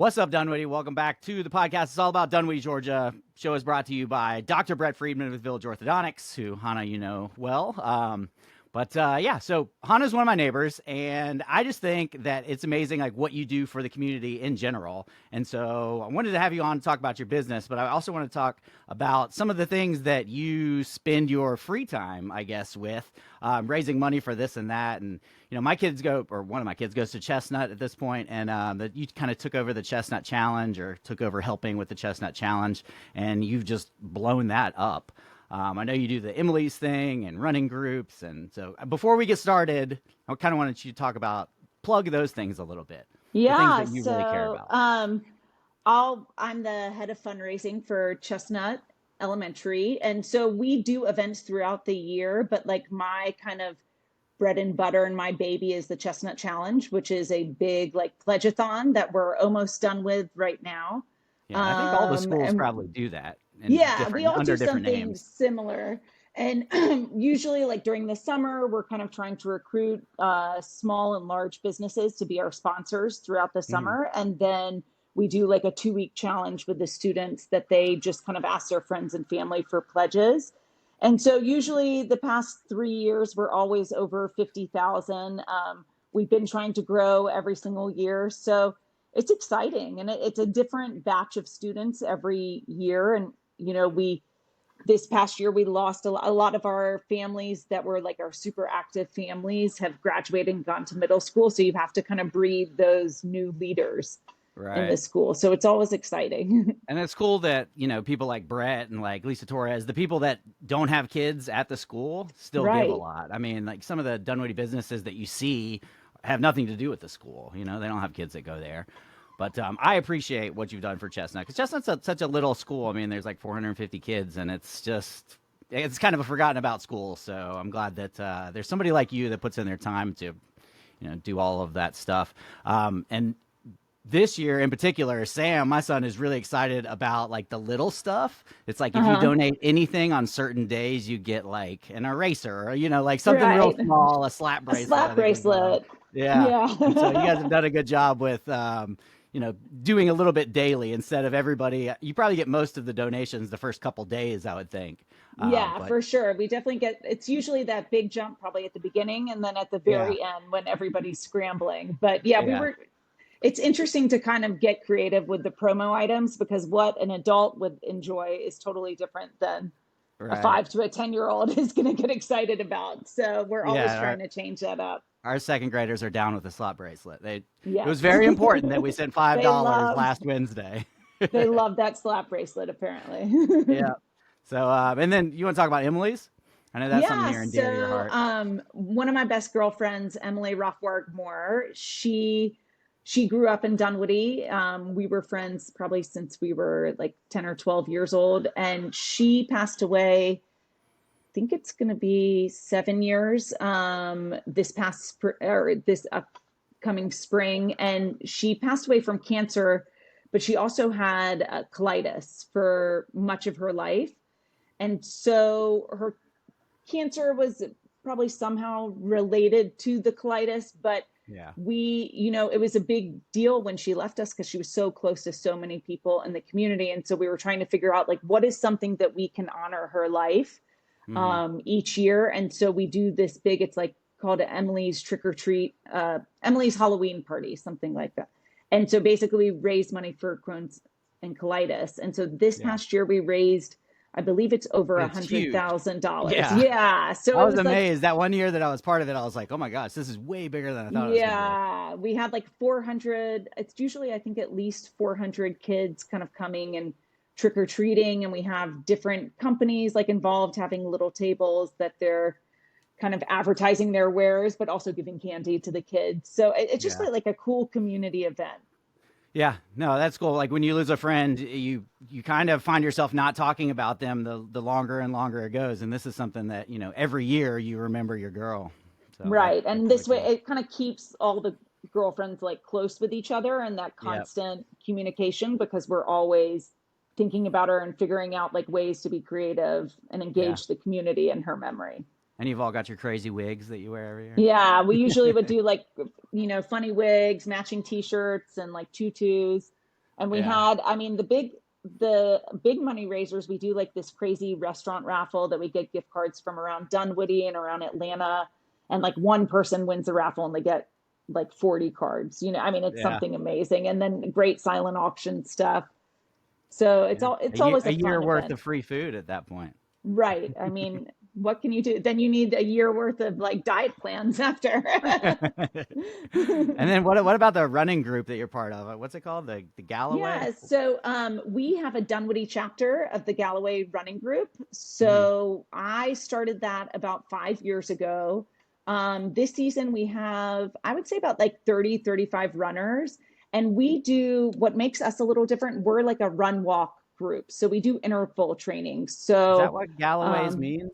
What's up, Dunwoody? Welcome back to the podcast. It's all about Dunwoody, Georgia. Show is brought to you by Dr. Brett Friedman with Village Orthodontics, who, Hannah, you know well. So Hannah's one of my neighbors, and I just think that it's amazing, like, what you do for the community in general. And so I wanted to have you on to talk about your business, but I also want to talk about some of the things that you spend your free time, I guess, with raising money for this and that. And, you know, one of my kids goes to Chesnut at this point, and you kind of took over the Chesnut Challenge, or took over helping with the Chesnut Challenge, and you've just blown that up. I know you do the Emily's thing and running groups. And so before we get started, I kind of wanted you to plug those things a little bit. The things Yeah, that you really care about. I'm the head of fundraising for Chestnut Elementary, and so we do events throughout the year, but like my kind of bread and butter and my baby is the Chestnut Challenge, which is a big like pledgeathon that we're almost done with right now. Yeah, I think all the schools And probably do that yeah, we all under do different something names. similar. And usually, like during the summer, we're kind of trying to recruit small and large businesses to be our sponsors throughout the Mhm. summer. And then we do like a 2 week challenge with the students that they just kind of ask their friends and family for pledges. And so usually the past 3 years, we're always over 50,000. We've been trying to grow every single year. So it's exciting, and it's a different batch of students every year. And we this past year we lost a lot of our families that were like our super active families have graduated and gone to middle school, so you have to kind of breed those new leaders in the Right. school, so it's always exciting. And it's cool that, you know, people like Brett and like Lisa Torres, the people that don't have kids at the school, still give a Right. lot. I mean, like some of the Dunwoody businesses that you see have nothing to do with the school. You know, they don't have kids that go there. But I appreciate what you've done for Chestnut, because Chestnut's such a little school. I mean, there's like 450 kids, and it's kind of a forgotten about school. So I'm glad that there's somebody like you that puts in their time to, you know, do all of that stuff. And this year in particular, Sam, my son, is really excited about like the little stuff. It's like if you Uh-huh. donate anything on certain days, you get like an eraser, or, you know, like something real Right. small, a slap A bracelet, I slap think was one of them. bracelet. Yeah. And so you guys have Yeah. done a good job with, you know, doing a little bit daily instead of everybody. You probably get most of the donations the first couple days, I would think. Yeah, But for sure. We definitely get, it's usually that big jump probably at the beginning and then at the yeah, very end when everybody's scrambling. But yeah, yeah, it's interesting to kind of get creative with the promo items, because what an adult would enjoy is totally different than a right. 5 to a 10-year-old is going to get excited about. So we're always Yeah. trying to change that up. Our second graders are down with the slot bracelet. It was Yes. very important that we sent five they dollars love last Wednesday. they love that slap bracelet apparently. Yeah. So and then you want to talk about Emily's? I know that's something Yeah, near and dear to your so heart. one of my best girlfriends, Emily Rothward Moore, she grew up in Dunwoody. We were friends probably since we were like 10 or 12 years old, and she passed away. I think it's going to be 7 years this upcoming spring, and she passed away from cancer, but she also had colitis for much of her life. And so her cancer was probably somehow related to the colitis, but Yeah. it was a big deal when she left us because she was so close to so many people in the community. And so we were trying to figure out like what is something that we can honor her life Hmm. each year. And so we do this big, it's like called Emily's Trick or Treat, Emily's Halloween Party, something like that. And so basically we raise money for Crohn's and colitis. And so this Yeah. past year we raised, I believe it's over a It's hundred huge. thousand dollars. Yeah. Yeah. So I it was was like, amazed that one year that I was part of it. I was like, oh my gosh, this is way bigger than I thought it was going to be. yeah, we had like 400. It's usually, I think, at least 400 kids kind of coming and trick or treating. And we have different companies like involved having little tables that they're kind of advertising their wares, but also giving candy to the kids. So it's just Yeah. like a cool community event. Yeah, no, that's cool. Like when you lose a friend, you kind of find yourself not talking about them the longer and longer it goes. And this is something that, you know, every year you remember your girl. So Right. that's And really this way cool. it kind of keeps all the girlfriends like close with each other and that Yep. constant communication, because we're always thinking about her and figuring out like ways to be creative and Yeah. engage the community in her memory. And you've all got your crazy wigs that you wear every year. Yeah, we usually would do like, funny wigs, matching t-shirts and like tutus. And we Yeah. had, I mean, the big money raisers, we do like this crazy restaurant raffle that we get gift cards from around Dunwoody and around Atlanta. And like one person wins the raffle and they get like 40 cards. I mean, it's Yeah. something amazing. And then great silent auction stuff. So Yeah. it's always A a year fun worth event. of free food at that point. Right. I mean, what can you do? Then you need a year worth of like diet plans after. And then what about the running group that you're part of? What's it called? The Galloway? Yeah, so we have a Dunwoody chapter of the Galloway Running Group. Hmm. So I started that about 5 years ago. This season we have, I would say about like 30, 35 runners. And we do what makes us a little different. We're like a run walk group. So we do interval training. Is that So what Galloway's um, means?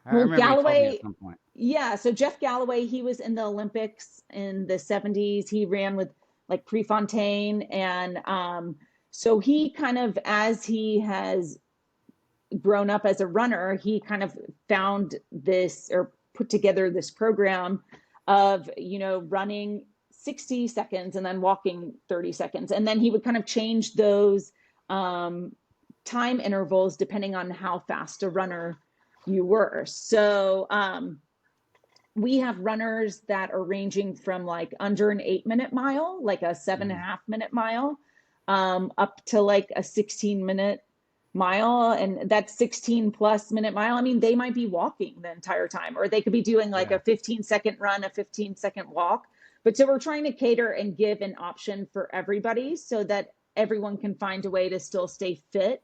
I well, remember you told me at Galloway, some point. yeah. So Jeff Galloway, he was in the Olympics in the 70s. He ran with like Prefontaine. And so he kind of, as he has grown up as a runner, he kind of found this or put together this program of, running 60 seconds and then walking 30 seconds. And then he would kind of change those um, time intervals depending on how fast a runner you were. So we have runners that are ranging from like under an 8 minute mile, like a seven and Mhm. a half minute mile, up to like a 16 minute mile. And that 16 plus minute mile, I mean, they might be walking the entire time, or they could be doing like Yeah. a 15-second run, a 15-second walk. But so we're trying to cater and give an option for everybody so that everyone can find a way to still stay fit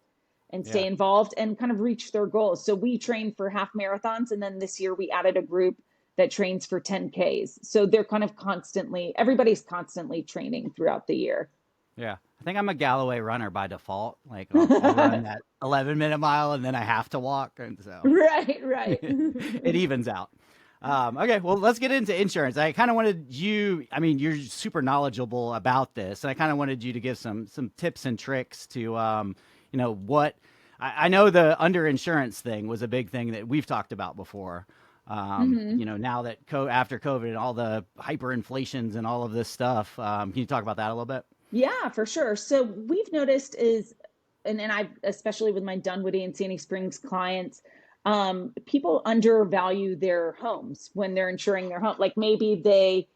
and Yeah. stay involved and kind of reach their goals. So we train for half marathons. And then this year we added a group that trains for 10Ks. So they're kind of everybody's constantly training throughout the year. Yeah. I think I'm a Galloway runner by default. Like I'll run that 11-minute mile and then I have to walk. And so Right, right. it evens out. Okay, well, let's get into insurance. I kind of wanted you, I mean, you're super knowledgeable about this, and I kind of wanted you to give some tips and tricks to, what I know the underinsurance thing was a big thing that we've talked about before. Hmm. Now that after COVID and all the hyperinflations and all of this stuff, can you talk about that a little bit? Yeah, for sure. So we've noticed and I, especially with my Dunwoody and Sandy Springs clients, people undervalue their homes when they're insuring their home. Like maybe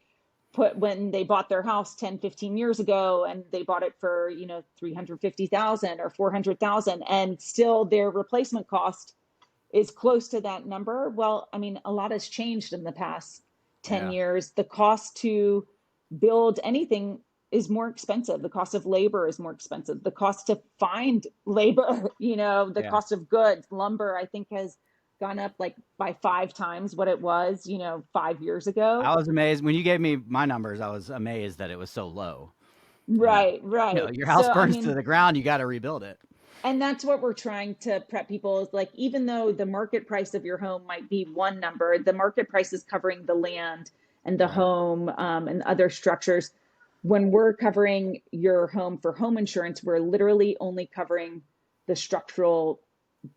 when they bought their house 10, 15 years ago and they bought it for, 350,000 or 400,000 and still their replacement cost is close to that number. Well, I mean, a lot has changed in the past 10 Yeah, years. The cost to build anything is more expensive. The cost of labor is more expensive. The cost to find labor, the yeah. cost of goods, lumber, I think has gone up like by 5 times what it was, 5 years ago. I was amazed when you gave me my numbers. I was amazed that it was so low. Right, right. Your house So, I burns to mean, the ground, you got to rebuild it. and that's what we're trying to prep people is like, even though the market price of your home might be one number, the market price is covering the land and the Right. home and other structures. When we're covering your home for home insurance, we're literally only covering the structural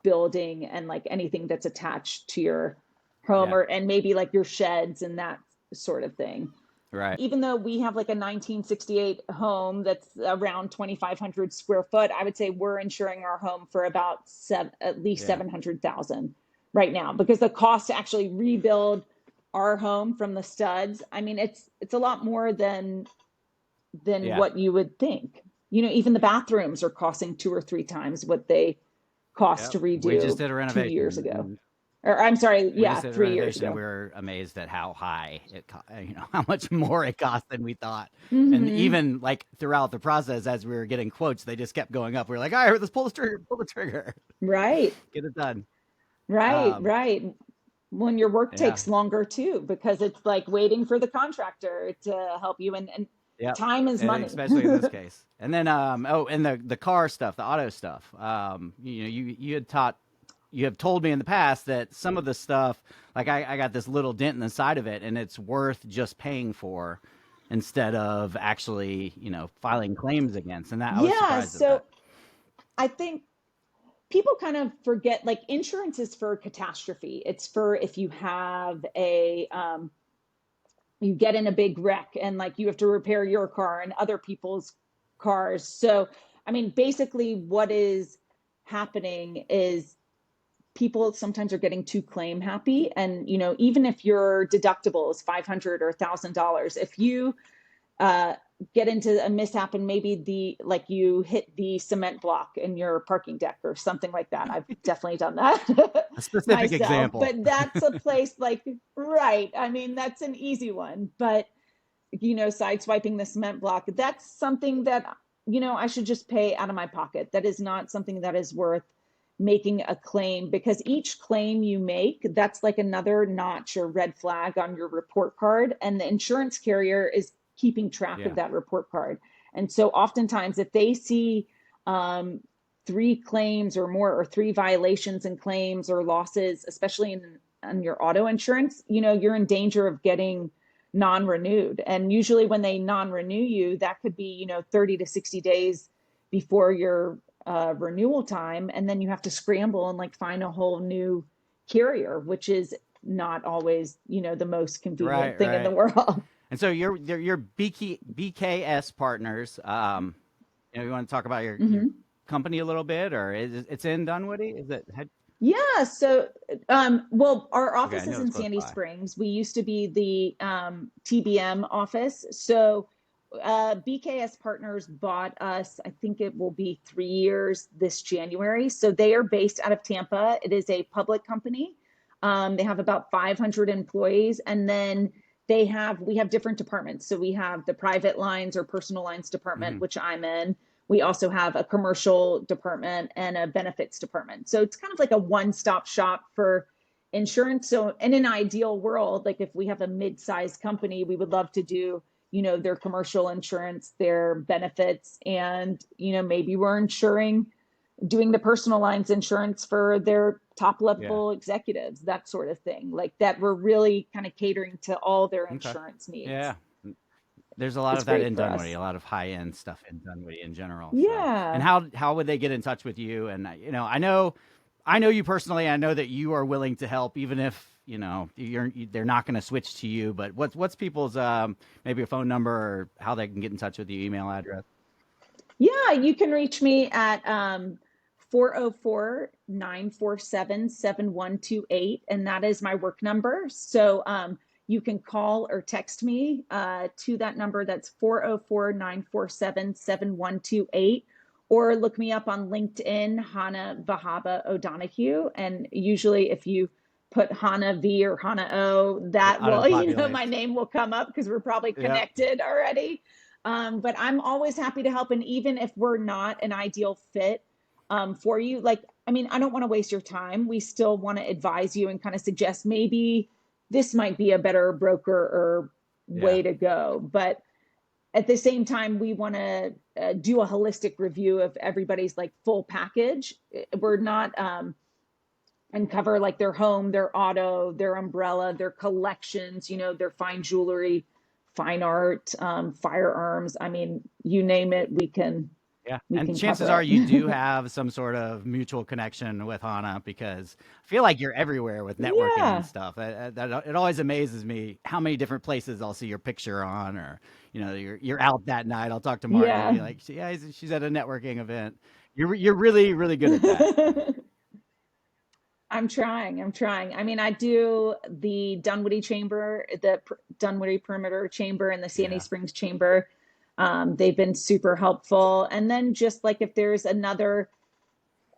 building and like anything that's attached to your home Yeah. and maybe like your sheds and that sort of thing. Right. Even though we have like a 1968 home that's around 2,500 square foot, I would say we're insuring our home for about at least Yeah. 700,000 right now, because the cost to actually rebuild our home from the studs, I mean, it's a lot more than Yeah. what you would think. Even the bathrooms are costing 2 or 3 times what they cost Yep. to We just redo did a 2 years renovation ago. and Or I'm sorry, we yeah, just did a 3 years renovation and ago. we were amazed at how high how much more it cost than we thought. And Hmm. even like throughout the process, as we were getting quotes, they just kept going up. We were like, all right, let's pull the trigger, Right, get it done. right, Um, right. When your work yeah. takes longer too, because it's like waiting for the contractor to help you, and Yep. time is And money. especially in this case. And then, and the car stuff, the auto stuff. You have told me in the past that some of the stuff, like I got this little dent in the side of it, and it's worth just paying for instead of actually, filing claims against. And that I was Yeah, surprised at that. so I think people kind of forget like insurance is for catastrophe. It's for if you have you get in a big wreck and like you have to repair your car and other people's cars. So, I mean, basically what is happening is people sometimes are getting too claim happy. And, even if your deductible is 500 or $1,000, if you uh, get into a mishap and maybe like you hit the cement block in your parking deck or something like that. I've definitely done that A specific myself, example. but that's a place like, right. I mean, that's an easy one, but sideswiping the cement block, that's something that, I should just pay out of my pocket. That is not something that is worth making a claim, because each claim you make, that's like another notch or red flag on your report card. And the insurance carrier is keeping track of that report card. And so oftentimes if they see three claims or more, or three violations and claims or losses, especially on your auto insurance, you're in danger of getting non-renewed. And usually when they non-renew you, that could be 30 to 60 days before your renewal time, and then you have to scramble and like find a whole new carrier, which is not always the most convenient thing in the world. And so your BKS partners, you want to talk about your company a little bit, or it's in Dunwoody? Is it? Yeah. So, well, our office Okay, I is know in it's close Sandy by. Springs. We used to be the TBM office. So, BKS Partners bought us, I think it will be 3 years this January. So they are based out of Tampa. It is a public company. They have about 500 employees. And then we have different departments. So we have the private lines or personal lines department, which I'm in. We also have a commercial department and a benefits department. So it's kind of like a one-stop shop for insurance. So in an ideal world, like if we have a mid-sized company, we would love to do, their commercial insurance, their benefits, and, maybe we're doing the personal lines insurance for their top level executives, that sort of thing. Like that, we're really kind of catering to all their Okay. insurance needs. Yeah. There's a lot It's of that great in for Dunwoody, us. a lot of high end stuff in Dunwoody in general. So, and Yeah. how would they get in touch with you? And I know you personally. I know that you are willing to help, even if they're not going to switch to you. But what's people's maybe a phone number, or how they can get in touch with you, email address? Yeah, you can reach me at 404 and that is my work number. So you can call or text me to that number. That's 404-947-7128, or look me up on LinkedIn, Hannah Vahaba O'Donohue. And usually if you put Hannah V or Hannah O, that Auto will, populates. my name will come up because we're probably Yep. connected already. But I'm always happy to help. And even if we're not an ideal fit for you, like, I mean, I don't want to waste your time. We still want to advise you and kind of suggest maybe this might be a better broker or Yeah. way to go. But at the same time, we want to do a holistic review of everybody's like full package. We're not and cover like their home, their auto, their umbrella, their collections, their fine jewelry, fine art, firearms. I mean, you name it, Yeah. we And can chances cover are you do it. have some sort of mutual connection with Hana, because I feel like you're everywhere with networking and Yeah. stuff. It always amazes me how many different places I'll see your picture on, or you're out that night. I'll talk to Martin and Yeah. be like, yeah, she's at a networking event. You're really really good at that. I'm trying. I'm trying. I mean, I do the Dunwoody Chamber, the Dunwoody Perimeter Chamber, and the Sandy Yeah. Springs Chamber. They've been super helpful. And then just like if there's another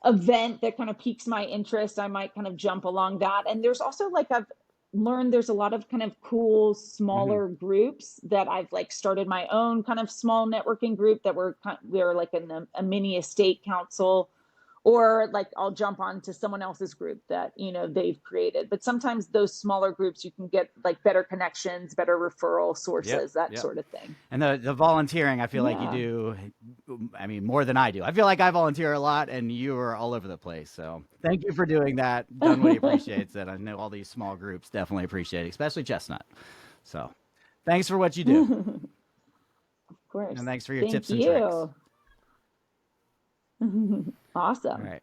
event that kind of piques my interest, I might kind of jump along that. And there's also like I've learned there's a lot of kind of cool Hmm. smaller groups that I've like started my own kind of small networking group that we're like in a mini estate council, or like I'll jump onto someone else's group that they've created. But sometimes those smaller groups you can get like better connections, better referral Yep. sources, that Yep. sort of thing. And the volunteering, I feel like you Yeah. do. I mean, more than I do. I feel like I volunteer a lot, and you are all over the place. So thank you for doing that. Dunwoody appreciates it. I know all these small groups definitely appreciate it, especially Chestnut. So thanks for what you do, Of and course. thanks for your Thank tips and tricks. you. Awesome. All right.